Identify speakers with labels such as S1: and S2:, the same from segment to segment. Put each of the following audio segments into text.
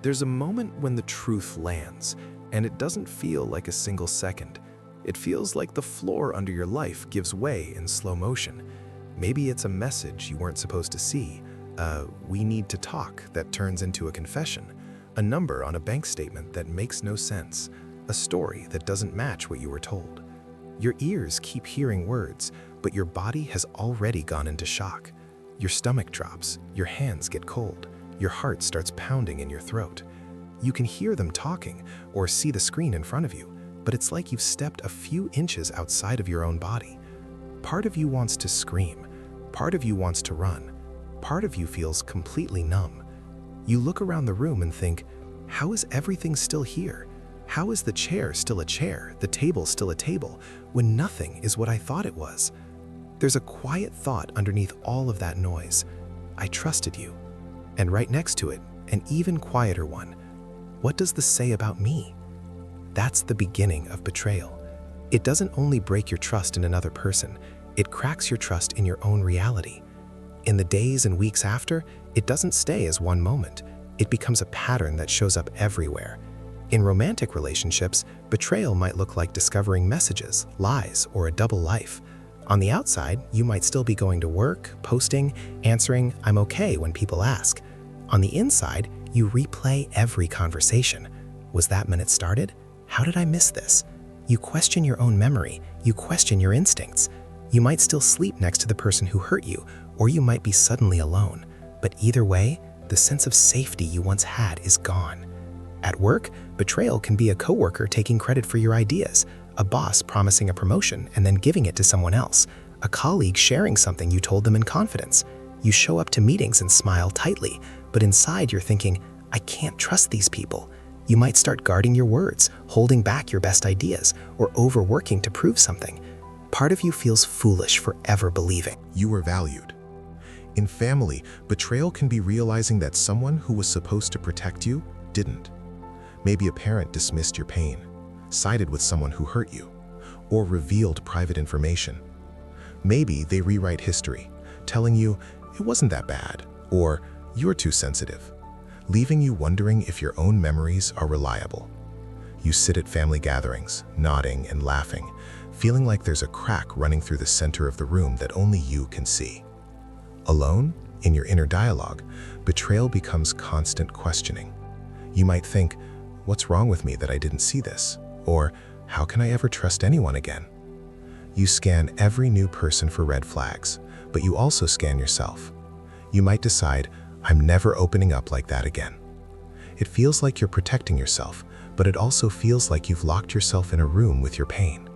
S1: There's a moment when the truth lands, and it doesn't feel like a single second. It feels like the floor under your life gives way in slow motion. Maybe it's a message you weren't supposed to see, "we need to talk" that turns into a confession, a number on a bank statement that makes no sense, a story that doesn't match what you were told. Your ears keep hearing words, but your body has already gone into shock. Your stomach drops, your hands get cold, your heart starts pounding in your throat. You can hear them talking or see the screen in front of you, but it's like you've stepped a few inches outside of your own body. Part of you wants to scream, part of you wants to run, part of you feels completely numb. You look around the room and think, how is everything still here? How is the chair still a chair, the table still a table, when nothing is what I thought it was? There's a quiet thought underneath all of that noise. I trusted you. And right next to it, an even quieter one. What does this say about me? That's the beginning of betrayal. It doesn't only break your trust in another person, it cracks your trust in your own reality. In the days and weeks after, it doesn't stay as one moment. It becomes a pattern that shows up everywhere. In romantic relationships, betrayal might look like discovering messages, lies, or a double life. On the outside, you might still be going to work, posting, answering "I'm okay" when people ask. On the inside, you replay every conversation. Was that when it started? How did I miss this? You question your own memory, you question your instincts. You might still sleep next to the person who hurt you, or you might be suddenly alone. But either way, the sense of safety you once had is gone. At work, betrayal can be a coworker taking credit for your ideas, a boss promising a promotion and then giving it to someone else, a colleague sharing something you told them in confidence. You show up to meetings and smile tightly, but inside you're thinking, I can't trust these people. You might start guarding your words, holding back your best ideas, or overworking to prove something. Part of you feels foolish for ever believing
S2: you were valued. In family, betrayal can be realizing that someone who was supposed to protect you didn't. Maybe a parent dismissed your pain, sided with someone who hurt you, or revealed private information. Maybe they rewrite history, telling you it wasn't that bad, or you're too sensitive, leaving you wondering if your own memories are reliable. You sit at family gatherings, nodding and laughing, feeling like there's a crack running through the center of the room that only you can see. Alone, in your inner dialogue, betrayal becomes constant questioning. You might think, what's wrong with me that I didn't see this? Or, how can I ever trust anyone again? You scan every new person for red flags, but you also scan yourself. You might decide, I'm never opening up like that again. It feels like you're protecting yourself, but it also feels like you've locked yourself in a room with your pain.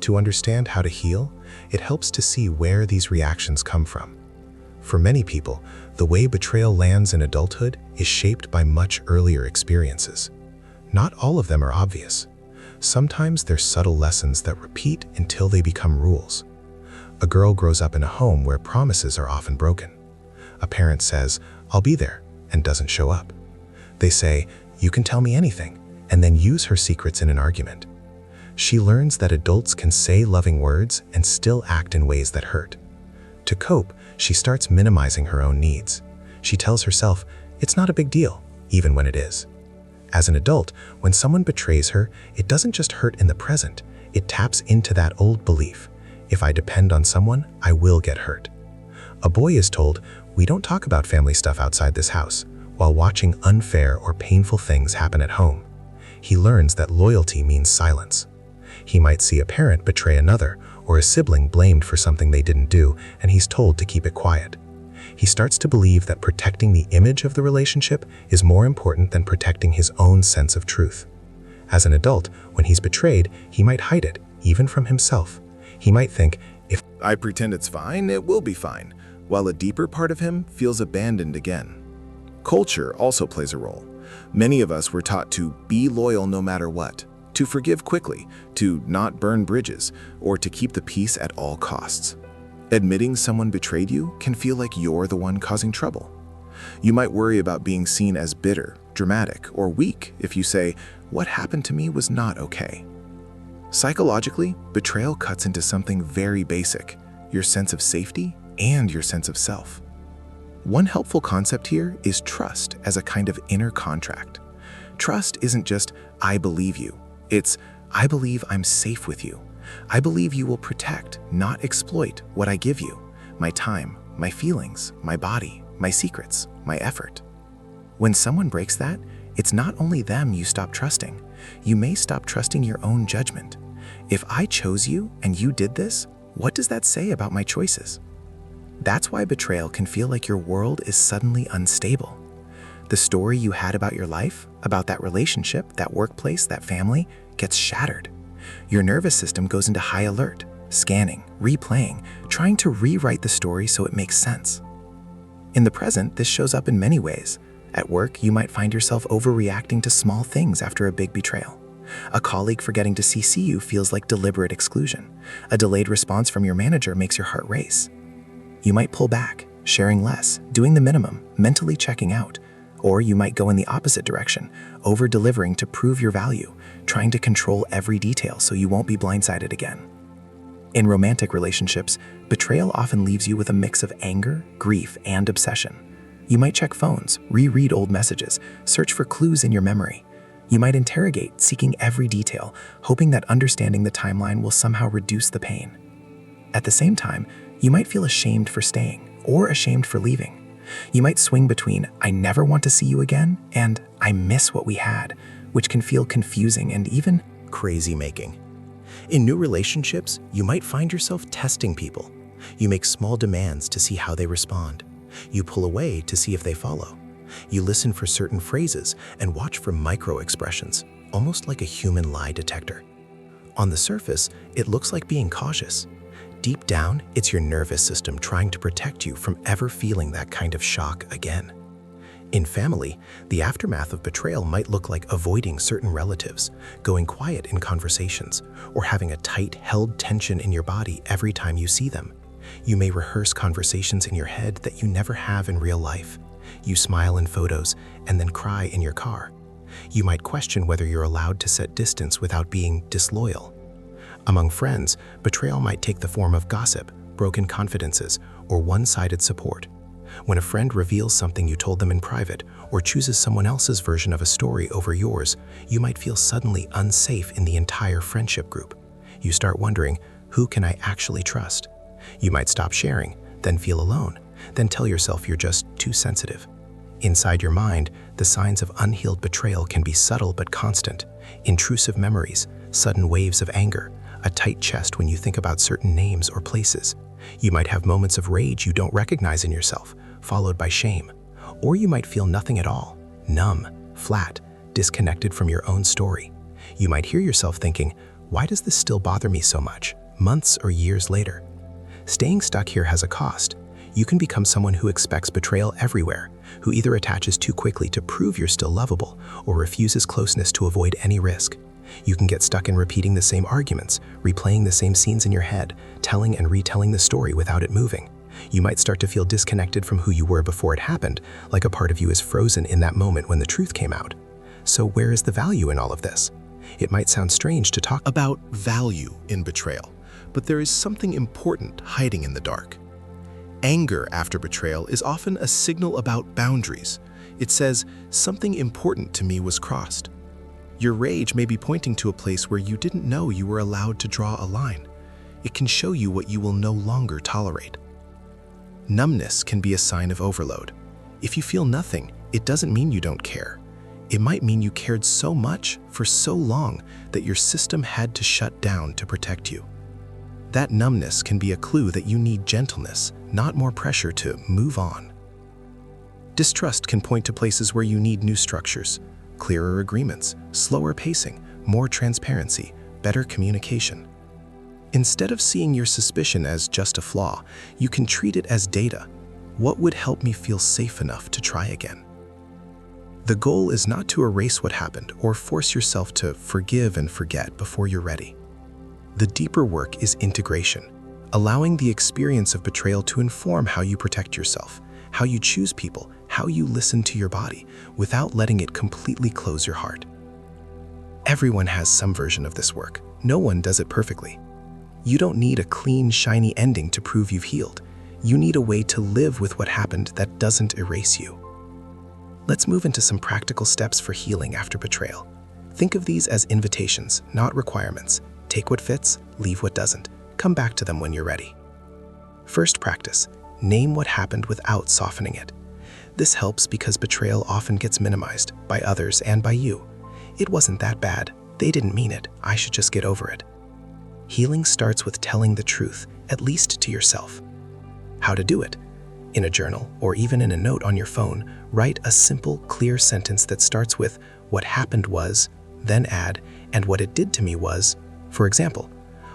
S2: To understand how to heal, it helps to see where these reactions come from. For many people, the way betrayal lands in adulthood is shaped by much earlier experiences. Not all of them are obvious. Sometimes they're subtle lessons that repeat until they become rules. A girl grows up in a home where promises are often broken. A parent says, I'll be there, and doesn't show up. They say, you can tell me anything, and then use her secrets in an argument. She learns that adults can say loving words and still act in ways that hurt. To cope, she starts minimizing her own needs. She tells herself, it's not a big deal, even when it is. As an adult, when someone betrays her, it doesn't just hurt in the present, it taps into that old belief. If I depend on someone, I will get hurt. A boy is told, we don't talk about family stuff outside this house, while watching unfair or painful things happen at home. He learns that loyalty means silence. He might see a parent betray another, or a sibling blamed for something they didn't do, and he's told to keep it quiet. He starts to believe that protecting the image of the relationship is more important than protecting his own sense of truth. As an adult, when he's betrayed, he might hide it, even from himself. He might think, if
S1: I pretend it's fine, it will be fine, while a deeper part of him feels abandoned again. Culture also plays a role. Many of us were taught to be loyal no matter what, to forgive quickly, to not burn bridges, or to keep the peace at all costs. Admitting someone betrayed you can feel like you're the one causing trouble. You might worry about being seen as bitter, dramatic, or weak if you say, what happened to me was not okay. Psychologically, betrayal cuts into something very basic, your sense of safety and your sense of self.
S2: One helpful concept here is trust as a kind of inner contract. Trust isn't just, I believe you. It's, I believe I'm safe with you. I believe you will protect, not exploit what I give you. My time, my feelings, my body, my secrets, my effort. When someone breaks that, it's not only them you stop trusting. You may stop trusting your own judgment. If I chose you and you did this, what does that say about my choices? That's why betrayal can feel like your world is suddenly unstable. The story you had about your life, about that relationship, that workplace, that family, gets shattered. Your nervous system goes into high alert, scanning, replaying, trying to rewrite the story so it makes sense. In the present, this shows up in many ways. At work, you might find yourself overreacting to small things after a big betrayal. A colleague forgetting to CC you feels like deliberate exclusion. A delayed response from your manager makes your heart race. You might pull back, sharing less, doing the minimum, mentally checking out. Or you might go in the opposite direction, over-delivering to prove your value, trying to control every detail so you won't be blindsided again. In romantic relationships, betrayal often leaves you with a mix of anger, grief, and obsession. You might check phones, reread old messages, search for clues in your memory. You might interrogate, seeking every detail, hoping that understanding the timeline will somehow reduce the pain. At the same time, you might feel ashamed for staying or ashamed for leaving. You might swing between, I never want to see you again, and I miss what we had, which can feel confusing and even crazy-making. In new relationships, you might find yourself testing people. You make small demands to see how they respond. You pull away to see if they follow. You listen for certain phrases and watch for micro-expressions, almost like a human lie detector. On the surface, it looks like being cautious. Deep down, it's your nervous system trying to protect you from ever feeling that kind of shock again. In family, the aftermath of betrayal might look like avoiding certain relatives, going quiet in conversations, or having a tight, held tension in your body every time you see them. You may rehearse conversations in your head that you never have in real life. You smile in photos and then cry in your car. You might question whether you're allowed to set distance without being disloyal. Among friends, betrayal might take the form of gossip, broken confidences, or one-sided support. When a friend reveals something you told them in private or chooses someone else's version of a story over yours, you might feel suddenly unsafe in the entire friendship group. You start wondering, who can I actually trust? You might stop sharing, then feel alone, then tell yourself you're just too sensitive. Inside your mind, the signs of unhealed betrayal can be subtle but constant. Intrusive memories, sudden waves of anger, a tight chest when you think about certain names or places. You might have moments of rage you don't recognize in yourself, followed by shame. Or you might feel nothing at all, numb, flat, disconnected from your own story. You might hear yourself thinking, why does this still bother me so much, months or years later? Staying stuck here has a cost. You can become someone who expects betrayal everywhere, who either attaches too quickly to prove you're still lovable or refuses closeness to avoid any risk. You can get stuck in repeating the same arguments, replaying the same scenes in your head, telling and retelling the story without it moving. You might start to feel disconnected from who you were before it happened, like a part of you is frozen in that moment when the truth came out. So where is the value in all of this? It might sound strange to talk
S3: about value in betrayal, but there is something important hiding in the dark. Anger after betrayal is often a signal about boundaries. It says, something important to me was crossed. Your rage may be pointing to a place where you didn't know you were allowed to draw a line. It can show you what you will no longer tolerate. Numbness can be a sign of overload. If you feel nothing, it doesn't mean you don't care. It might mean you cared so much for so long that your system had to shut down to protect you. That numbness can be a clue that you need gentleness, not more pressure to move on. Distrust can point to places where you need new structures, clearer agreements, slower pacing, more transparency, better communication. Instead of seeing your suspicion as just a flaw, you can treat it as data. What would help me feel safe enough to try again? The goal is not to erase what happened or force yourself to forgive and forget before you're ready. The deeper work is integration, allowing the experience of betrayal to inform how you protect yourself, how you choose people, how you listen to your body, without letting it completely close your heart. Everyone has some version of this work. No one does it perfectly. You don't need a clean, shiny ending to prove you've healed. You need a way to live with what happened that doesn't erase you. Let's move into some practical steps for healing after betrayal. Think of these as invitations, not requirements. Take what fits, leave what doesn't. Come back to them when you're ready. First practice, name what happened without softening it. This helps because betrayal often gets minimized by others and by you. It wasn't that bad. They didn't mean it. I should just get over it. Healing starts with telling the truth, at least to yourself. How to do it? In a journal or even in a note on your phone, write a simple, clear sentence that starts with "what happened was," then add "and what it did to me was." For example,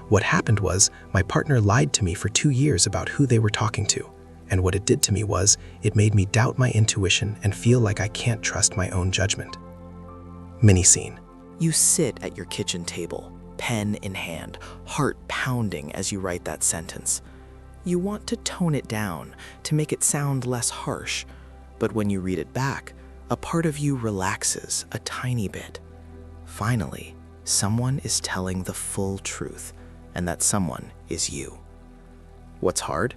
S3: what happened was my partner lied to me for 2 years about who they were talking to. And what it did to me was it made me doubt my intuition and feel like I can't trust my own judgment. Mini scene.
S4: You sit at your kitchen table, pen in hand, heart pounding as you write that sentence. You want to tone it down to make it sound less harsh, but when you read it back, a part of you relaxes a tiny bit. Finally, someone is telling the full truth, and that someone is you. What's hard?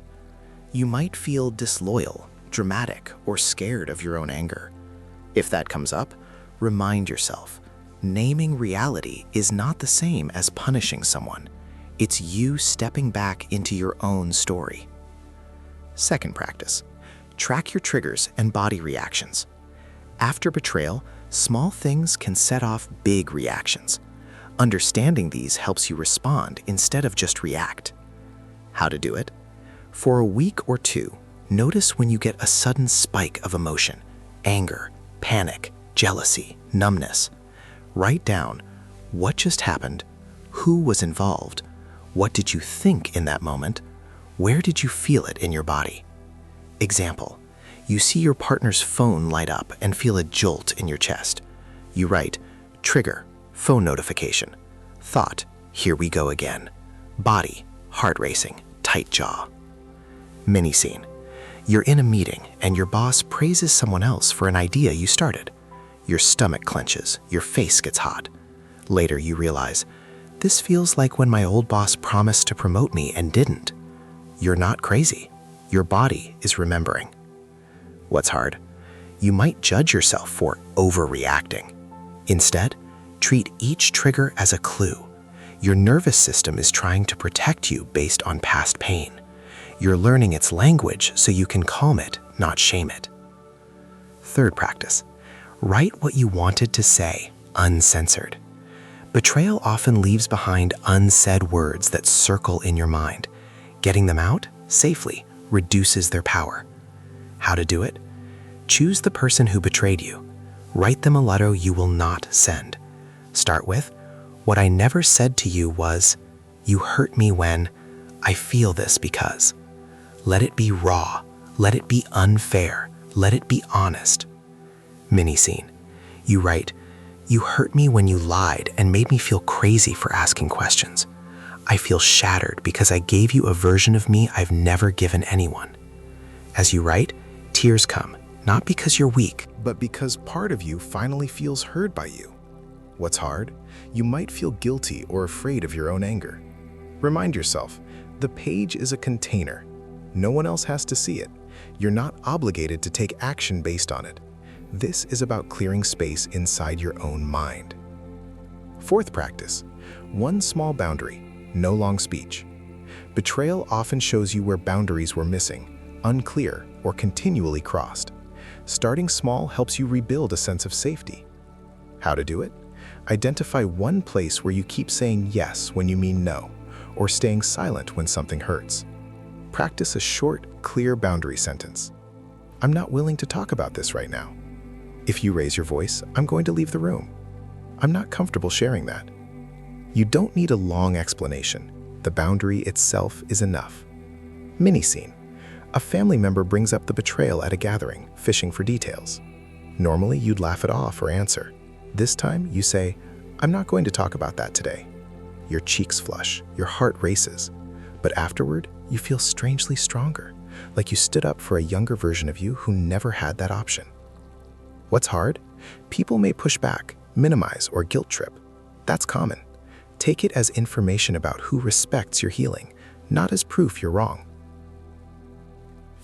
S4: You might feel disloyal, dramatic, or scared of your own anger. If that comes up, remind yourself, naming reality is not the same as punishing someone. It's you stepping back into your own story. Second practice, track your triggers and body reactions. After betrayal, small things can set off big reactions. Understanding these helps you respond instead of just react. How to do it? For a week or two, notice when you get a sudden spike of emotion, anger, panic, jealousy, numbness. Write down what just happened, who was involved, what did you think in that moment, where did you feel it in your body. Example, you see your partner's phone light up and feel a jolt in your chest. You write, trigger, phone notification. Thought, here we go again. Body, heart racing, tight jaw. Mini scene. You're in a meeting and your boss praises someone else for an idea you started. Your stomach clenches, your face gets hot. Later you realize, this feels like when my old boss promised to promote me and didn't. You're not crazy. Your body is remembering. What's hard? You might judge yourself for overreacting. Instead, treat each trigger as a clue. Your nervous system is trying to protect you based on past pain. You're learning its language so you can calm it, not shame it. Third practice, write what you wanted to say, uncensored. Betrayal often leaves behind unsaid words that circle in your mind. Getting them out safely reduces their power. How to do it? Choose the person who betrayed you. Write them a letter you will not send. Start with, what I never said to you was, you hurt me when, I feel this because. Let it be raw. Let it be unfair. Let it be honest. Mini scene. You write, you hurt me when you lied and made me feel crazy for asking questions. I feel shattered because I gave you a version of me I've never given anyone. As you write, tears come, not because you're weak,
S1: but because part of you finally feels heard by you. What's hard? You might feel guilty or afraid of your own anger. Remind yourself, the page is a container. No one else has to see it. You're not obligated to take action based on it. This is about clearing space inside your own mind. Fourth practice, one small boundary, no long speech. Betrayal often shows you where boundaries were missing, unclear, or continually crossed. Starting small helps you rebuild a sense of safety. How to do it? Identify one place where you keep saying yes when you mean no, or staying silent when something hurts. Practice a short, clear boundary sentence. I'm not willing to talk about this right now. If you raise your voice, I'm going to leave the room. I'm not comfortable sharing that. You don't need a long explanation. The boundary itself is enough. Mini scene. A family member brings up the betrayal at a gathering, fishing for details. Normally, you'd laugh it off or answer. This time, you say, I'm not going to talk about that today. Your cheeks flush, your heart races. But afterward, you feel strangely stronger, like you stood up for a younger version of you who never had that option. What's hard? People may push back, minimize, or guilt trip. That's common. Take it as information about who respects your healing, not as proof you're wrong.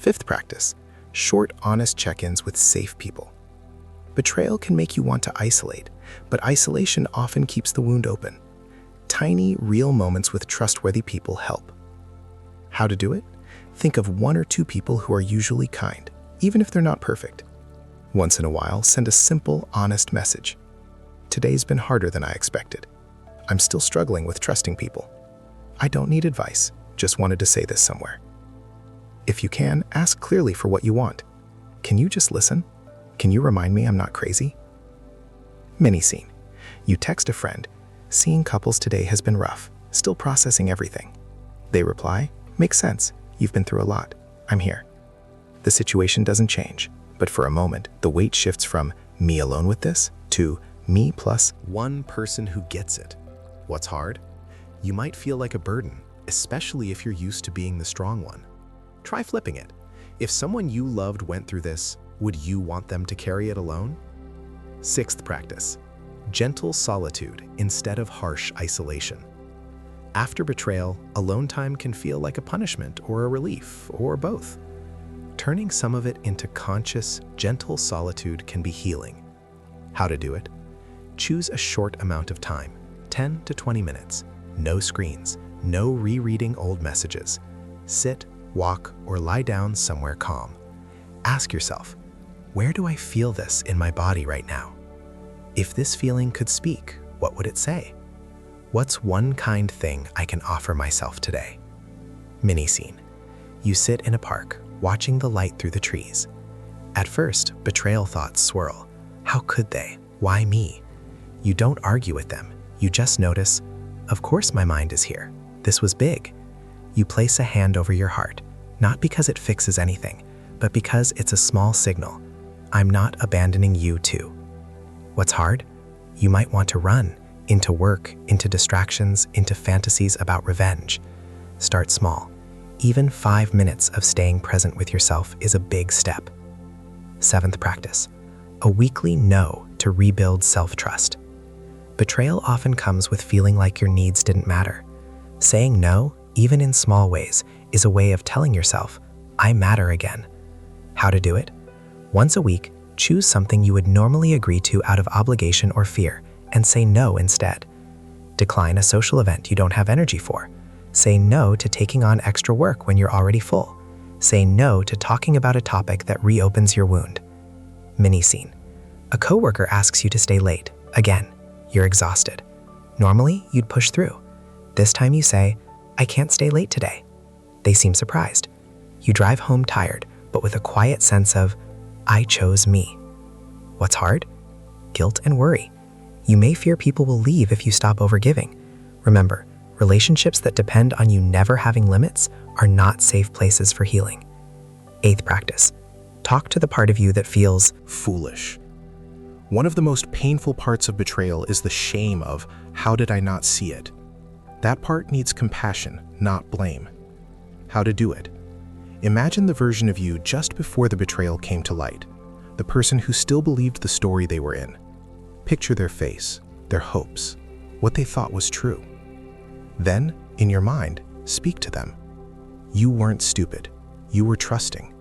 S1: Fifth practice, short, honest check-ins with safe people. Betrayal can make you want to isolate, but isolation often keeps the wound open. Tiny, real moments with trustworthy people help. How to do it? Think of 1 or 2 people who are usually kind, even if they're not perfect. Once in a while, send a simple, honest message. Today's been harder than I expected. I'm still struggling with trusting people. I don't need advice, just wanted to say this somewhere. If you can, ask clearly for what you want. Can you just listen? Can you remind me I'm not crazy? Mini scene. You text a friend, seeing couples today has been rough, still processing everything. They reply, makes sense, you've been through a lot, I'm here. The situation doesn't change, but for a moment, the weight shifts from me alone with this to me plus
S3: one person who gets it. What's hard? You might feel like a burden, especially if you're used to being the strong one. Try flipping it. If someone you loved went through this, would you want them to carry it alone? Sixth practice, gentle solitude instead of harsh isolation. After betrayal, alone time can feel like a punishment or a relief, or both. Turning some of it into conscious, gentle solitude can be healing. How to do it? Choose a short amount of time, 10 to 20 minutes. No screens, no rereading old messages. Sit, walk, or lie down somewhere calm. Ask yourself, where do I feel this in my body right now? If this feeling could speak, what would it say? What's one kind thing I can offer myself today? Mini scene. You sit in a park, watching the light through the trees. At first, betrayal thoughts swirl. How could they? Why me? You don't argue with them. You just notice, of course my mind is here. This was big. You place a hand over your heart, not because it fixes anything, but because it's a small signal. I'm not abandoning you too. What's hard? You might want to run, into work, into distractions, into fantasies about revenge. Start small. Even 5 minutes of staying present with yourself is a big step. Seventh practice, a weekly no to rebuild self-trust. Betrayal often comes with feeling like your needs didn't matter. Saying no, even in small ways, is a way of telling yourself, I matter again. How to do it? Once a week, choose something you would normally agree to out of obligation or fear, and say no instead. Decline a social event you don't have energy for. Say no to taking on extra work when you're already full. Say no to talking about a topic that reopens your wound. Mini scene. A coworker asks you to stay late. Again, you're exhausted. Normally, you'd push through. This time you say, I can't stay late today. They seem surprised. You drive home tired, but with a quiet sense of, I chose me. What's hard? Guilt and worry. You may fear people will leave if you stop overgiving. Remember, relationships that depend on you never having limits are not safe places for healing. Eighth practice. Talk to the part of you that feels
S2: Foolish. One of the most painful parts of betrayal is the shame of, how did I not see it? That part needs compassion, not blame. How to do it? Imagine the version of you just before the betrayal came to light, the person who still believed the story they were in. Picture their face, their hopes, what they thought was true. Then, in your mind, speak to them. You weren't stupid. You were trusting.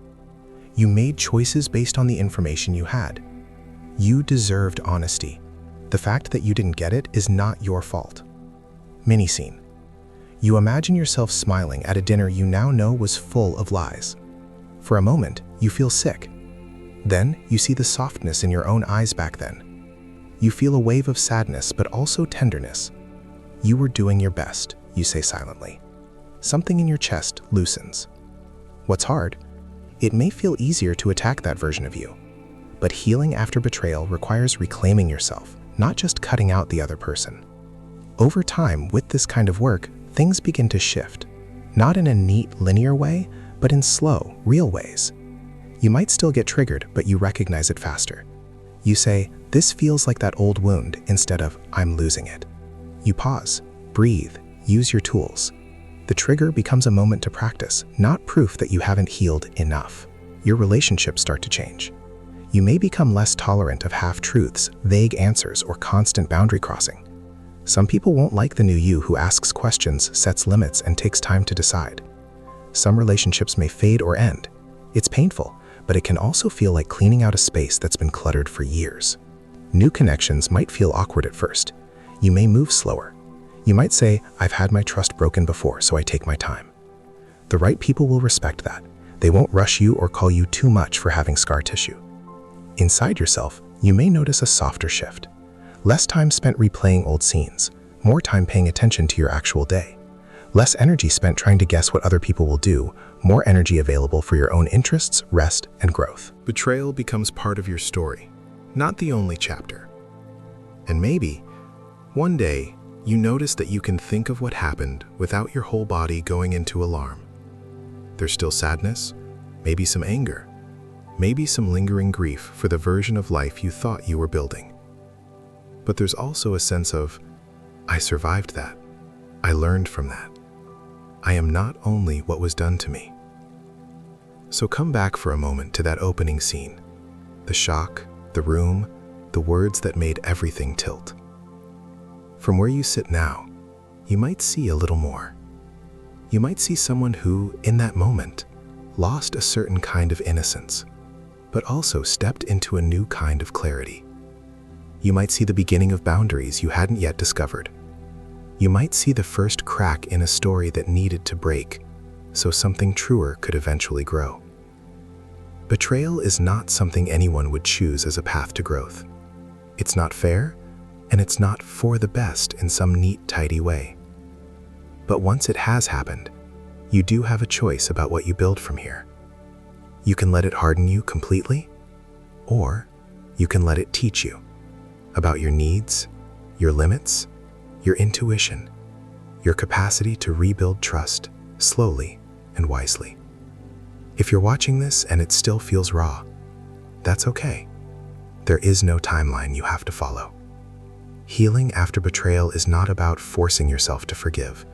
S2: You made choices based on the information you had. You deserved honesty. The fact that you didn't get it is not your fault. Mini scene. You imagine yourself smiling at a dinner you now know was full of lies. For a moment, you feel sick. Then, you see the softness in your own eyes back then. You feel a wave of sadness, but also tenderness. You were doing your best, you say silently. Something in your chest loosens. What's hard? It may feel easier to attack that version of you. But healing after betrayal requires reclaiming yourself, not just cutting out the other person. Over time, with this kind of work, things begin to shift. Not in a neat, linear way, but in slow, real ways. You might still get triggered, but you recognize it faster. You say, this feels like that old wound, instead of, I'm losing it. You pause, breathe, use your tools. The trigger becomes a moment to practice, not proof that you haven't healed enough. Your relationships start to change. You may become less tolerant of half-truths, vague answers, or constant boundary crossing. Some people won't like the new you who asks questions, sets limits, and takes time to decide. Some relationships may fade or end. It's painful, but it can also feel like cleaning out a space that's been cluttered for years. New connections might feel awkward at first. You may move slower. You might say, "I've had my trust broken before, so I take my time." The right people will respect that. They won't rush you or call you too much for having scar tissue. Inside yourself, you may notice a softer shift. Less time spent replaying old scenes, more time paying attention to your actual day. Less energy spent trying to guess what other people will do, more energy available for your own interests, rest, and growth.
S1: Betrayal becomes part of your story, not the only chapter. And maybe, one day, you notice that you can think of what happened without your whole body going into alarm. There's still sadness, maybe some anger, maybe some lingering grief for the version of life you thought you were building. But there's also a sense of, I survived that. I learned from that. I am not only what was done to me. So come back for a moment to that opening scene. The shock, the room, the words that made everything tilt. From where you sit now, you might see a little more. You might see someone who, in that moment, lost a certain kind of innocence, but also stepped into a new kind of clarity. You might see the beginning of boundaries you hadn't yet discovered. You might see the first crack in a story that needed to break, so something truer could eventually grow. Betrayal is not something anyone would choose as a path to growth. It's not fair, and it's not for the best in some neat, tidy way. But once it has happened, you do have a choice about what you build from here. You can let it harden you completely, or you can let it teach you about your needs, your limits, your intuition, your capacity to rebuild trust slowly and wisely. If you're watching this and it still feels raw, that's okay. There is no timeline you have to follow. Healing after betrayal is not about forcing yourself to forgive,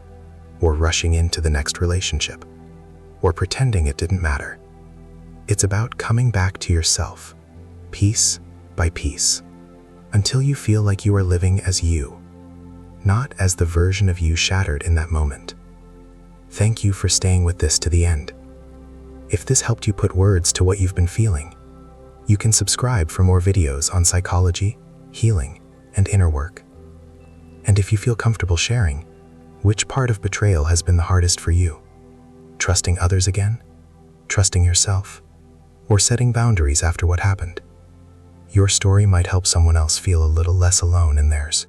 S1: or rushing into the next relationship, or pretending it didn't matter. It's about coming back to yourself, piece by piece, until you feel like you are living as you, not as the version of you shattered in that moment. Thank you for staying with this to the end. If this helped you put words to what you've been feeling, you can subscribe for more videos on psychology, healing, and inner work. And if you feel comfortable sharing, which part of betrayal has been the hardest for you? Trusting others again? Trusting yourself? Or setting boundaries after what happened? Your story might help someone else feel a little less alone in theirs.